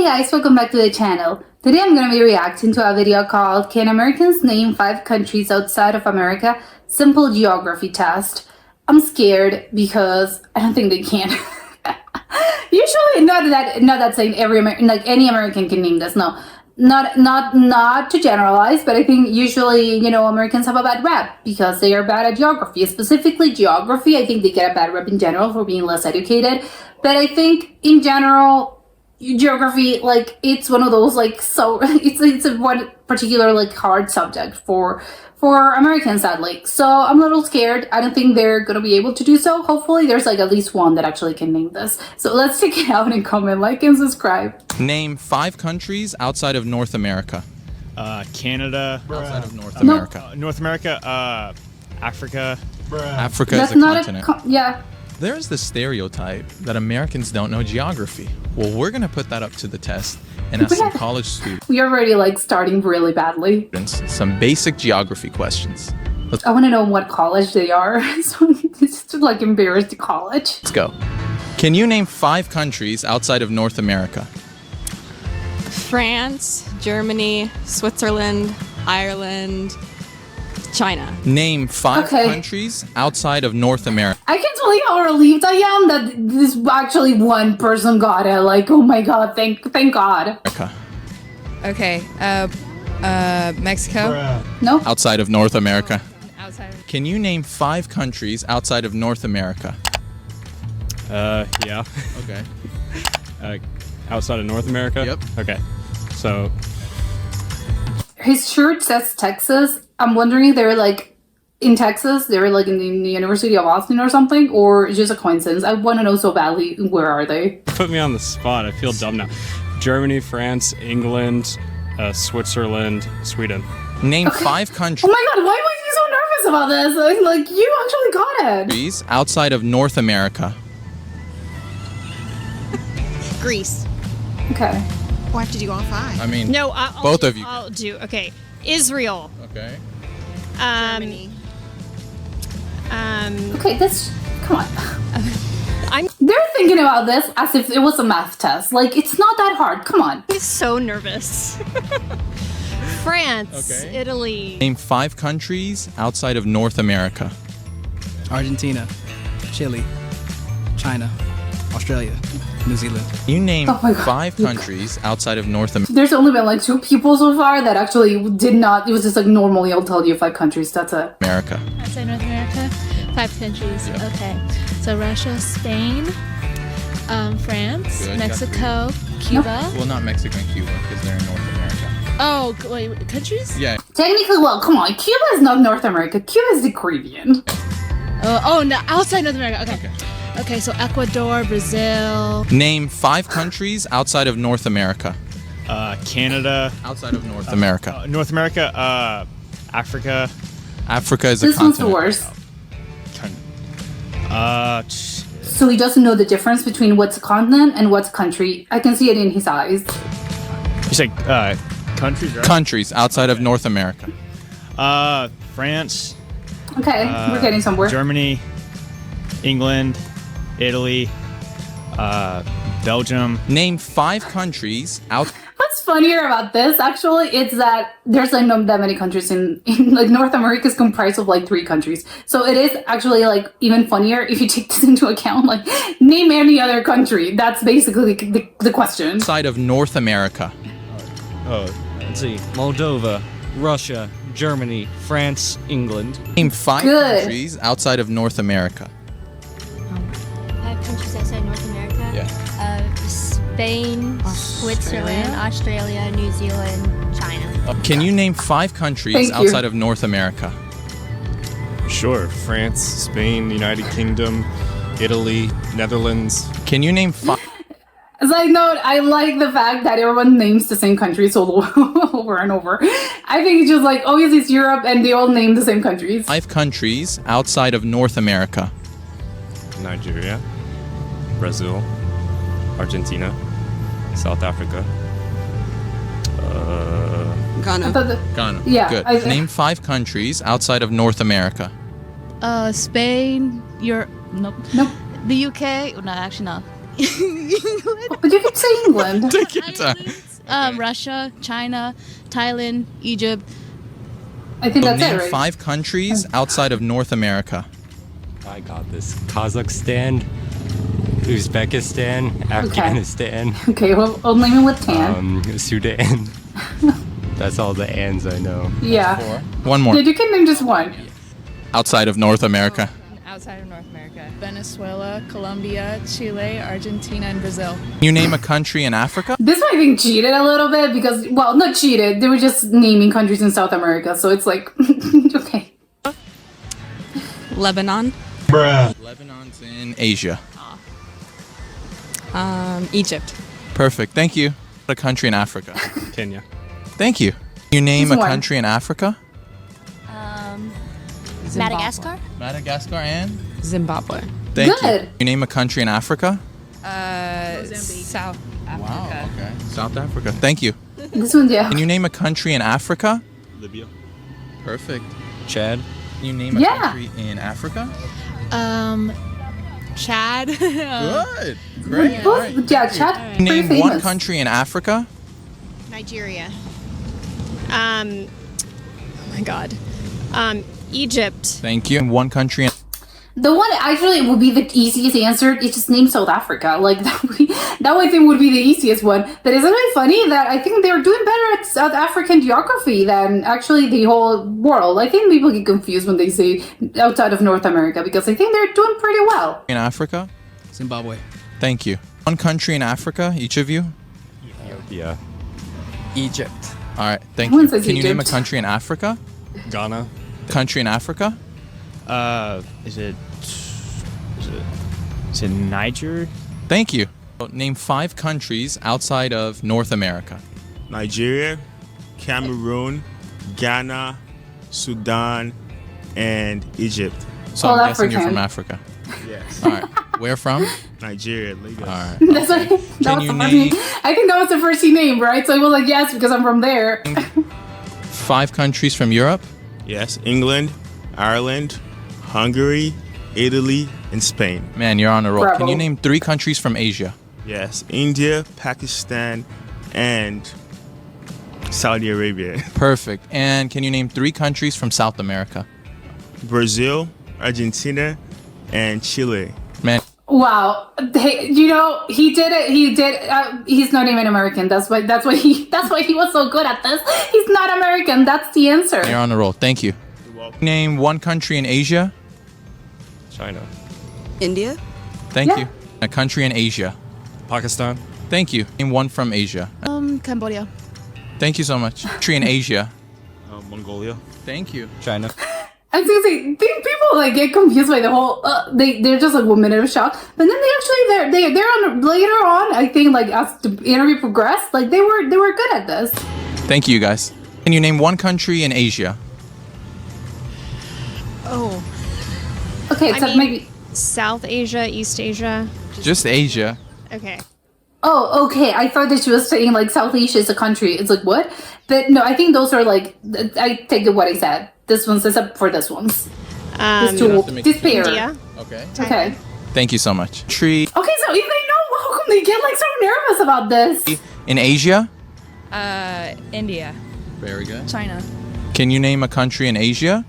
Hey guys, welcome back to the channel. Today I'm going to be reacting to a video called Can Americans Name 5 Countries Outside of America? Simple Geography Test. I'm scared because I don't think they can. Usually not that saying any American can name this. No. Not to generalize, but I think usually, Americans have a bad rep because they are bad at geography. Specifically geography, I think they get a bad rep in general for being less educated. But I think in general, geography, it's one of those it's a one particular hard subject for Americans, sadly. So I'm a little scared. I don't think they're gonna be able to do so. Hopefully there's at least one that actually can name this. So let's check it out and comment, like, and subscribe. Name 5 countries outside of North America. Canada. Outside of North America. North America. Africa. Africa That's is a not continent. yeah. There's the stereotype that Americans don't know geography. Well, we're gonna put that up to the test and ask some college students We're already starting really badly. some basic geography questions. I want to know what college they are. So it's just embarrassed to college. Let's go. Can you name 5 countries outside of North America? France, Germany, Switzerland, Ireland, China. Name 5 Okay. countries outside of North America. I can tell you how relieved I am that this actually one person got it. Oh my god, thank God. Okay, Mexico. No? Outside of North America. Outside. Can you name 5 countries outside of North America? Yeah. Okay. Outside of North America? Yep. Okay. So, His shirt says Texas. I'm wondering if they're in Texas, they're in the University of Austin or something, or just a coincidence. I want to know so badly, where are they? put me on the spot. I feel dumb now. Germany, France, England, Switzerland, Sweden. Name 5 Oh countries my god, why was you so nervous about this? You actually got it. outside of North America. Greece. Okay. We'll have to do all 5. I mean, No, both of you. I'll do. Okay, Israel. Okay. Germany. Okay, come on. I'm They're thinking about this as if it was a math test. It's not that hard. Come on. so nervous. France, Okay. Italy. Name 5 countries outside of North America. Argentina, Chile, China, Australia, New Zealand. You name Oh my God. 5 countries outside of North America. There's only been 2 people so far that actually did not. It was just normally I'll tell you 5 countries. That's it. Outside North America, 5 countries. Yeah. Okay, so Russia, Spain, France, Good, Mexico, Cuba. Well, not Mexico and Cuba because they're in North America. Oh, wait, countries? Yeah. Technically, well, come on. Cuba is not North America. Cuba is the Caribbean. Oh, no, outside North America. Okay. Okay, so Ecuador, Brazil. Name 5 countries outside of North America. Canada. Outside of North America. North America. Africa. Africa is a This one's the continent. worst. So he doesn't know the difference between what's a continent and what's a country. I can see it in his eyes. You say countries, right? Countries outside of North America. France. Okay, we're getting somewhere. Germany. England. Italy. Belgium. Name 5 countries out. What's funnier about this, actually, it's that there's not that many countries in North America is comprised of 3 countries. So it is actually even funnier if you take this into account. Name any other country. That's basically the question. Outside of North America. Oh, let's see. Moldova, Russia, Germany, France, England. Name 5 Good. countries outside of North America. 5 countries outside North America. Yeah. Spain, Switzerland, Australia, New Zealand, China. Can you name 5 countries Thank you. outside of North America? Sure. France, Spain, United Kingdom, Italy, Netherlands. Can you name 5? Side note, I like the fact that everyone names the same countries over and over. I think it's just obviously it's Europe and they all name the same countries. 5 countries outside of North America. Nigeria, Brazil, Argentina, South Africa. I Ghana. thought that- Ghana. Yeah, Good. Name 5 countries outside of North Spain, Europe. Nope. Nope. The UK. No, actually, no. But you could say England. Take your time. Russia, China, Thailand, Egypt. I think that's Name it, right? 5 countries outside of North America. I got this. Kazakhstan, Uzbekistan, Afghanistan, Okay, well, I'll name it with tan. Sudan. That's all the ands I know. Yeah. One more. Yeah, you can name just one. Outside of North America. Outside of North America. Venezuela, Colombia, Chile, Argentina, and Brazil. Can you name a country in Africa? This one I think cheated a little bit because, well, not cheated. They were just naming countries in South America, so it's like, okay. Lebanon. Lebanon's in Asia. Egypt. Perfect. Thank you. A country in Africa. Kenya. Thank you. Can you name Just a one. country in Africa? Madagascar? Madagascar and? Zimbabwe. Thank you. Good. Can you name a country in Africa? South Africa. Wow, okay. South Africa. Thank you. This one, yeah. Can you name a country in Africa? Libya. Perfect. Chad. Can you name a Yeah. country in Africa? Chad. Good. Great. Both, All right. yeah, Chad, pretty Name famous. one country in Africa. Nigeria. Oh my God. Egypt. Thank you. And one country in The one actually would be the easiest answer. It's just name South Africa. Like that one I think would be the easiest one. But isn't it funny that I think they're doing better at South African geography than actually the whole world? I think people get confused when they say outside of North America because I think they're doing pretty well. Africa. Zimbabwe. Thank you. One country in Africa, each of you. Ethiopia. Egypt. All right. Thank One you. says Can you name a Egypt. country in Africa? Ghana. Country in Africa. Is it Niger? Thank you. Name 5 countries outside of North America. Nigeria, Cameroon, Ghana, Sudan, and Egypt. So All I'm guessing you're African. from Africa. Yes. All right. Where from? Nigeria, Lagos. All right. That's what, that Can was you the first name. name- I think that was the first he named, right? So he was like, yes, because I'm from there. 5 countries from Europe. Yes, England, Ireland, Hungary, Italy, and Spain. Man, you're on a roll. Can Bravo. you name 3 countries from Asia? Yes, India, Pakistan, and Saudi Arabia. Perfect. And can you name 3 countries from South America? Brazil, Argentina, and Chile. Man, Wow, hey, you know he did it. He did. He's not even American. That's why he was so good at this. He's not American. That's the answer. you're on a roll. Thank you. Name 1 country in Asia. China. India. Thank Yeah. you. A country in Asia. Pakistan. Thank you. Name 1 from Asia. Cambodia. Thank you so much. Country in Asia. Mongolia. Thank you. China. I was gonna say, think people like get confused by the whole. They're just like 1 minute of shock, but then they actually they're on later on. I think like as the interview progressed, like they were good at this. Thank you, guys. Can you name 1 country in Asia? Oh. Okay, I so mean- maybe. South Asia, East Asia. Just Asia. Okay. Oh, okay. I thought that she was saying like South Asia is a country. It's like what? But no, I think those are like. I take it what I said. This one's except for this one's. This two, this pair. India. Okay. Okay. Thank you so much. Tree Okay, so if they know, how come they get like so nervous about this? in Asia. India. Very good. China. Can you name a country in Asia?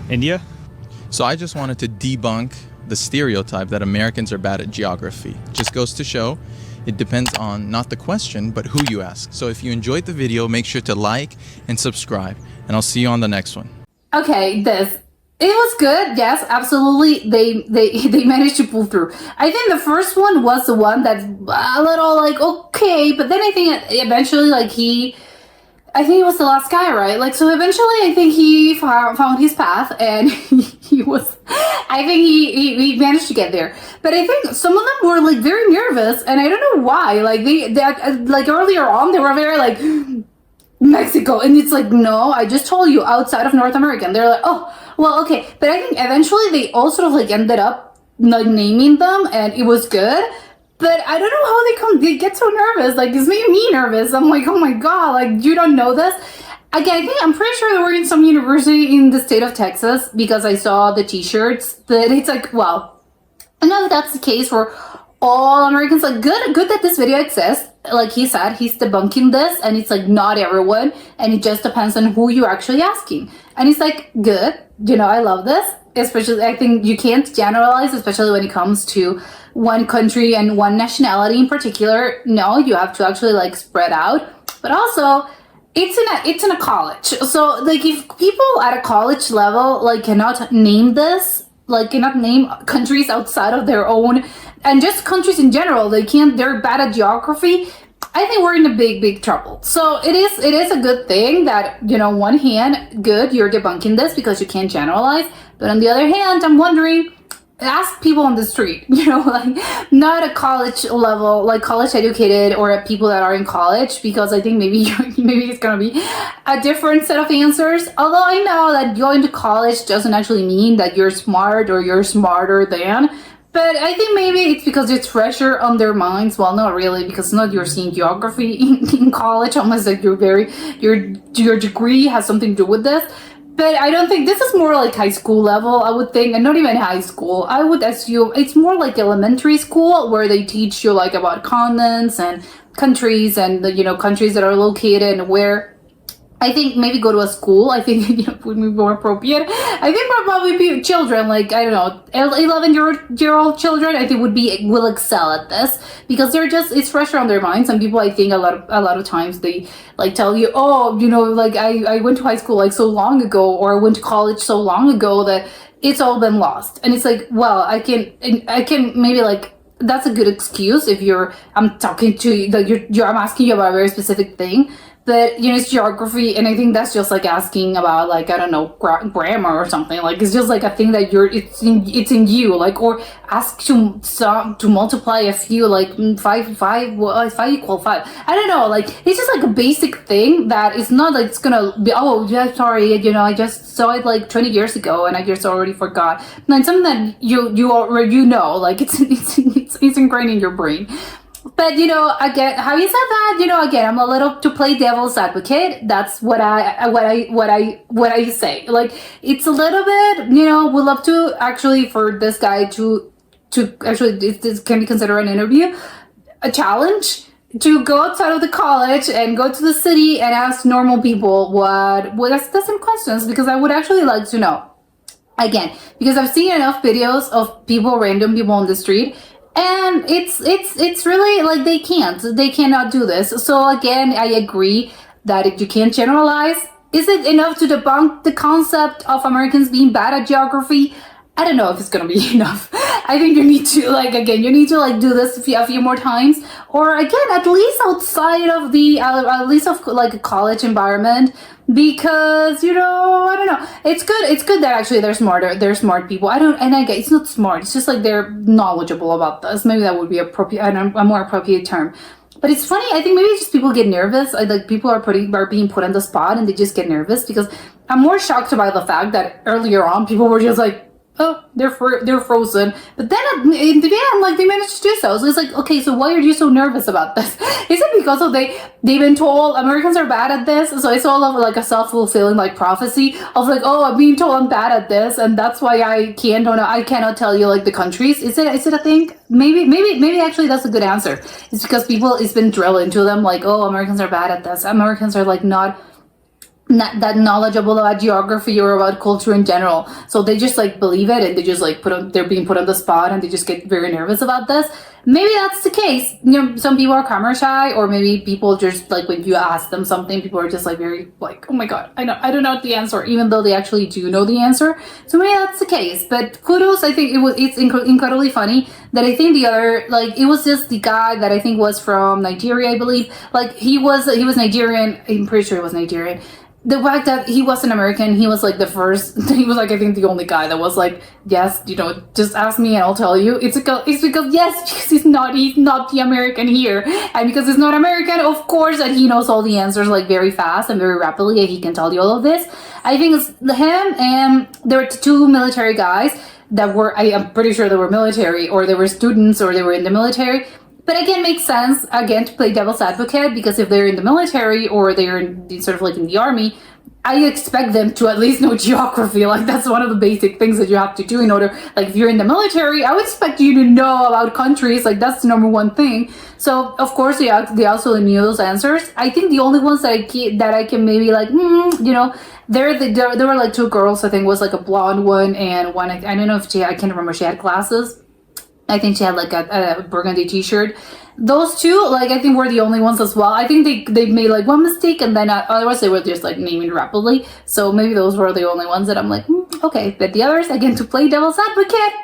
India. So I just wanted to debunk the stereotype that Americans are bad at geography. Just goes to show it depends on not the question, but who you ask. So if you enjoyed the video, make sure to like and subscribe, and I'll see you on the next one. Okay, this. It was good, yes, absolutely. They managed to pull through. I think the first one was the one that's a little like okay, but then I think eventually like I think he was the last guy, right? Like so eventually I think he found his path and he was. I think he managed to get there. But I think some of them were like very nervous, and I don't know why. Like they like earlier on they were very like Mexico, and it's like no, I just told you outside of North America. And they're like oh. Well, okay, but I think eventually they all sort of like ended up like naming them, and it was good. But I don't know how they get so nervous. Like it's making me nervous. I'm like, oh my god, like you don't know this. Again, I think I'm pretty sure they were in some university in the state of Texas because I saw the T-shirts. But it's like, well, I know that's the case for all Americans. Like, good that this video exists. Like he said, he's debunking this, and it's like not everyone, and it just depends on who you're actually asking. And it's like, good, I love this. Especially, I think you can't generalize, especially when it comes to one country and one nationality in particular. No, you have to actually like spread out. But also, it's in a college. So like, if people at a college level like cannot name this, like cannot name countries outside of their own, and just countries in general, they're bad at geography, I think we're in a big trouble. So it is a good thing that, one hand, good, you're debunking this because you can't generalize. But on the other hand, I'm wondering, ask people on the street, like not a college level, like college educated or people that are in college, because I think maybe it's gonna be a different set of answers. Although I know that going to college doesn't actually mean that you're smart or you're smarter than. But I think maybe it's because it's fresher on their minds. Well, not really, because not you're seeing geography in college, unless like your degree has something to do with this. But I don't think this is more like high school level, I would think, and not even high school. I would assume it's more like elementary school, where they teach you like about continents and countries and countries that are located and where. I think maybe go to a school. I think would be more appropriate. I think probably children, like I don't know, 11-year-old children, I think will excel at this, because it's fresher on their minds. And people, I think a lot of times they like tell you, oh, like I went to high school like so long ago, or I went to college so long ago that it's all been lost. And it's like, well, I can maybe like. That's a good excuse if I'm talking to you, like I'm asking you about a very specific thing. But it's geography, and I think that's just like asking about like, I don't know, grammar or something. Like it's just like a thing that it's in you, like, or ask to multiply a few, like 5 equal 5. I don't know, like it's just like a basic thing that it's not like it's gonna be, oh yeah, sorry, I just saw it like 20 years ago and I just already forgot. And it's something that you already like it's ingrained in your brain. But again, having said that, again, I'm a little to play devil's advocate. That's what I say. Like it's a little bit, we love to actually for this guy to actually this can be considered an interview, a challenge to go outside of the college and go to the city and ask normal people what ask some questions, because I would actually like to know. Again, because I've seen enough videos of random people on the street. And it's really like they cannot do this. So again, I agree that if you can't generalize, is it enough to debunk the concept of Americans being bad at geography? I don't know if it's gonna be enough. I think you need to do this a few more times, or again, at least outside of at least of like a college environment, because I don't know. It's good that actually they're smart people. It's not smart. It's just like they're knowledgeable about this. Maybe that would be a more appropriate term. But it's funny. I think maybe just people get nervous. Like people are being put on the spot, and they just get nervous, because I'm more shocked about the fact that earlier on people were just like, oh, they're frozen. But then in the end, like they managed to do so. So it's like, okay, so why are you so nervous about this? Is it because they've been told Americans are bad at this? So it's all of like a self-fulfilling like prophecy of like, oh, I'm being told I'm bad at this, and that's why I cannot tell you like the countries. Is it a thing? Maybe actually that's a good answer. It's because it's been drilled into them like, oh, Americans are bad at this. Americans are like not that knowledgeable about geography or about culture in general, so they just like believe it, and they just like they're being put on the spot, and they just get very nervous about this. Maybe that's the case. Some people are camera shy, or maybe people just like when you ask them something, people are just like very like, oh my god, I don't know the answer, even though they actually do know the answer. So maybe that's the case. But kudos, I think it's incredibly funny that I think the other, like, it was just the guy that I think was from Nigeria, I believe. Like he was Nigerian. I'm pretty sure he was Nigerian. The fact that he wasn't American, he was like the first, he was like, I think the only guy that was like, yes, just ask me and I'll tell you. It's because yes, because he's not the American here. And because he's not American, of course that he knows all the answers like very fast and very rapidly, and he can tell you all of this. I think it's him, and there were two military guys that were, I'm pretty sure they were military, or they were students, or they were in the military. But again, makes sense, again, to play devil's advocate, because if they're in the military or they're in sort of like in the army, I expect them to at least know geography. Like, that's one of the basic things that you have to do in order, like, if you're in the military, I would expect you to know about countries. Like, that's the number one thing. So, of course, they also knew those answers. I think the only ones that I can maybe, like, you know, there were, like, two girls. I think it was, like, a blonde one and one, I don't know if I can't remember, she had glasses. I think she had, like, a burgundy t-shirt. Those two, like, I think were the only ones as well. I think they made, like, one mistake, and then otherwise they were just, like, naming rapidly. So maybe those were the only ones that I'm like, okay. But the others, again, to play devil's advocate,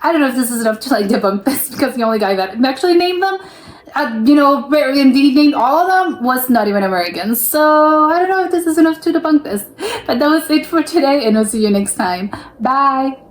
I don't know if this is enough to, like, debunk this, because the only guy that actually named them, you know, indeed named all of them, was not even American. So I don't know if this is enough to debunk this. But that was it for today, and I'll see you next time. Bye!